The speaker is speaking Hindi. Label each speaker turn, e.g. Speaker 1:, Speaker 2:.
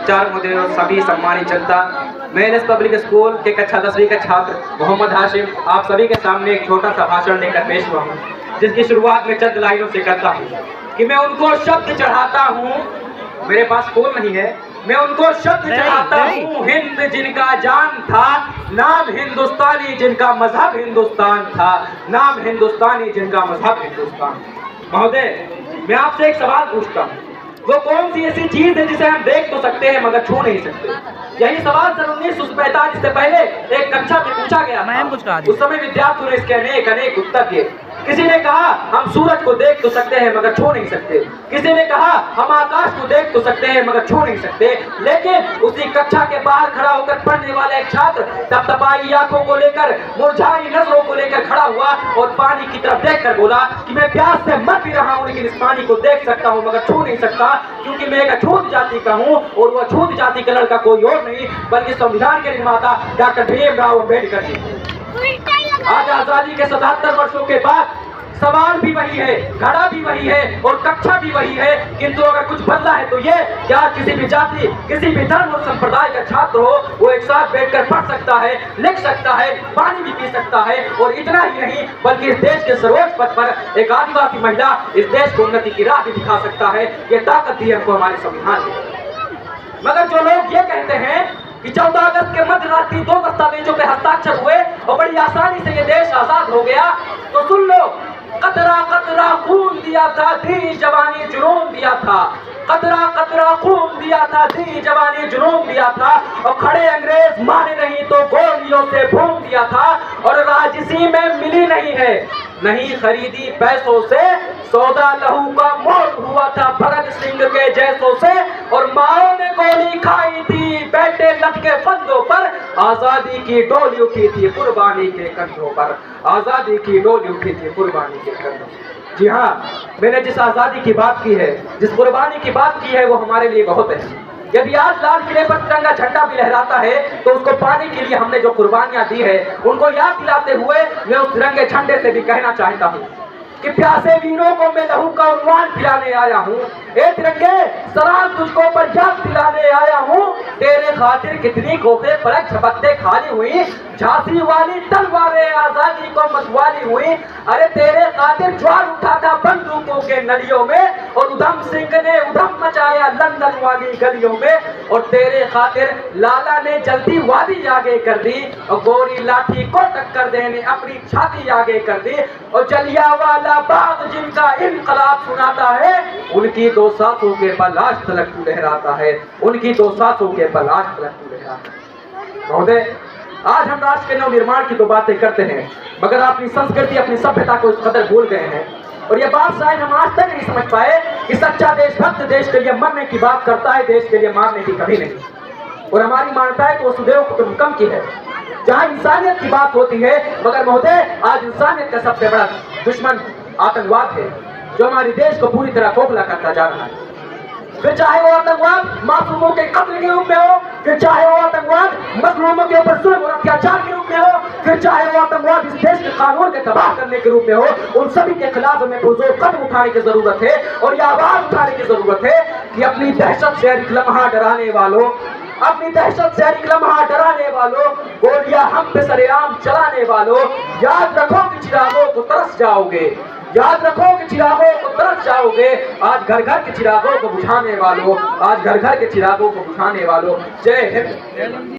Speaker 1: चार मुझे सभी सम्मानित जनता, मैं एलएस पब्लिक स्कूल के कक्षा 10वीं का छात्र मोहम्मद हाशिम आप सभी के सामने एक छोटा सा भाषण लेकर पेश हुआ हूँ, जिसकी शुरुआत में चंद लाइनों से करता हूँ कि मैं उनको शब्द चढ़ाता हूँ, मेरे पास फोन नहीं है, मैं उनको शब्द चढ़ाता हूँ, हिंद जिनका जान था, नाम हिंदुस्तानी जिनका मजहब हिंदुस्तान था, नाम हिंदुस्तानी जिनका मजहब हिंदुस्तान। महोदय, मैं आपसे एक सवाल पूछता हूँ, वो कौन सी ऐसी चीज है जिसे हम देख तो सकते हैं मगर छू नहीं सकते? यही सवाल सन 1945 से पहले एक कक्षा में पूछा गया था। उस समय विद्यार्थियों ने इसके अनेक अनेक उत्तर दिए। किसी ने कहा हम सूरज को देख तो सकते हैं मगर छू नहीं सकते, किसी ने कहा हम आकाश को देख तो सकते हैं मगर छू नहीं सकते। लेकिन उसी कक्षा के बाहर खड़ा होकर पढ़ने वाला एक छात्र तपतपाई आंखों को लेकर, मुरझाई नजरों को लेकर खड़ा हुआ और पानी की तरफ देखकर बोला कि मैं प्यास से मर भी रहा हूँ लेकिन इस पानी को देख सकता हूँ मगर छू नहीं सकता, क्योंकि मैं एक अछूत जाति का हूँ और वह अछूत जाति का लड़का कोई और नहीं बल्कि संविधान के निर्माता डॉक्टर भीमराव अम्बेडकर जी। आज आजादी के 77 वर्षों के बाद सवाल भी वही है, घड़ा भी वही है और कक्षा भी वही है, किंतु अगर कुछ बदला है तो ये क्या किसी भी जाति, किसी भी धर्म और संप्रदाय का छात्र हो वो एक साथ बैठकर पढ़ सकता है, लिख सकता है, पानी भी पी सकता है और इतना ही नहीं बल्कि इस देश के सर्वोच्च पद पर एक आदिवासी महिला इस देश को उन्नति की राह भी दिखा सकता है। ये ताकत दी हमको हमारे संविधान ने। मगर जो लोग ये कहते हैं कि 14 अगस्त के मध्य रात्रि 2 दस्तावेजों पे हस्ताक्षर हुए और बड़ी आसानी से ये देश आजाद हो गया, तो सुन लो, कतरा कतरा खून दिया था, दी जवानी जुनून दिया था, कतरा कतरा खून दिया था, दी जवानी जुनून दिया था, और खड़े अंग्रेज माने नहीं तो गोलियों से भून दिया था, और राजसी में मिली नहीं है, नहीं खरीदी पैसों से, सौदा लहू का मोल हुआ था भगत सिंह के जैसों से, और माओ ने गोली खाई थी बैठे लटके फंदों पर, आजादी की डोली उठी थी कुर्बानी के कंधों पर, आजादी की डोली उठी थी कुर्बानी के कंधों पर। जी हाँ, मैंने जिस आजादी की बात की है, जिस कुर्बानी की बात की है वो हमारे लिए बहुत है। यदि आज लाल किले पर तिरंगा झंडा भी लहराता है तो उसको पाने के लिए हमने जो कुर्बानियां दी है उनको याद दिलाते हुए मैं उस तिरंगे झंडे से भी कहना चाहता हूँ कि प्यासे वीरों को मैं लहू का उन्वान पिलाने आया हूँ, ए तिरंगे सलाम तुझको पर याद दिलाने आया हूँ, तेरे खातिर कितनी खोखे पलक झपकते खाली हुई, झांसी वाली तलवारें आजादी को मतवाली हुई, अरे तेरे खातिर ज्वार उठा था बंदूकों के नलियों में और उधम सिंह ने उधम मचाया लंदन वाली गलियों में, और तेरे खातिर लाला ने जल्दी वादी आगे कर दी और गोरी लाठी को टक्कर देने अपनी छाती आगे कर दी, और जलियांवाला बाग जिनका इनकलाब सुनाता है उनकी 2 सांसों के बल आज तलक तू लहराता है, उनकी 2 सांसों के बल आज तलक तू लहराता है। महोदय, आज हम राष्ट्र के नवनिर्माण की तो बातें करते हैं मगर अपनी संस्कृति, अपनी सभ्यता को इस कदर भूल गए हैं, और ये बात शायद हम आज तक नहीं समझ पाए कि सच्चा देशभक्त देश के लिए मरने की बात करता है, देश के लिए मारने की कभी नहीं। और हमारी मान्यता है कि वसुदेव कुटुंबकम की है, जहाँ इंसानियत की बात होती है, मगर महोदय आज इंसानियत का सबसे बड़ा दुश्मन आतंकवाद है जो हमारे देश को पूरी तरह खोखला करता जा रहा है। फिर चाहे वो आतंकवाद मासूमों के कत्ल के रूप में हो, फिर चाहे वो आतंकवाद मजलूमों के ऊपर जुल्म और अत्याचार के रूप में हो, फिर चाहे वो आतंकवाद इस देश के कानून के तबाह करने के रूप में हो, उन सभी के खिलाफ हमें पुरजोर कदम उठाने की जरूरत है और यह आवाज उठाने की जरूरत है कि अपनी दहशत से एक लम्हा डराने वालों, अपनी दहशत से एक लम्हा डराने वालों, गोलियां हम पे सरेआम चलाने वालों, याद रखो कि चिरागों को तरस जाओगे, याद रखो कि चिरागों को तरस जाओगे। आज घर घर के चिरागों को बुझाने वालों, आज घर घर के चिरागों को बुझाने वालों, जय हिंद।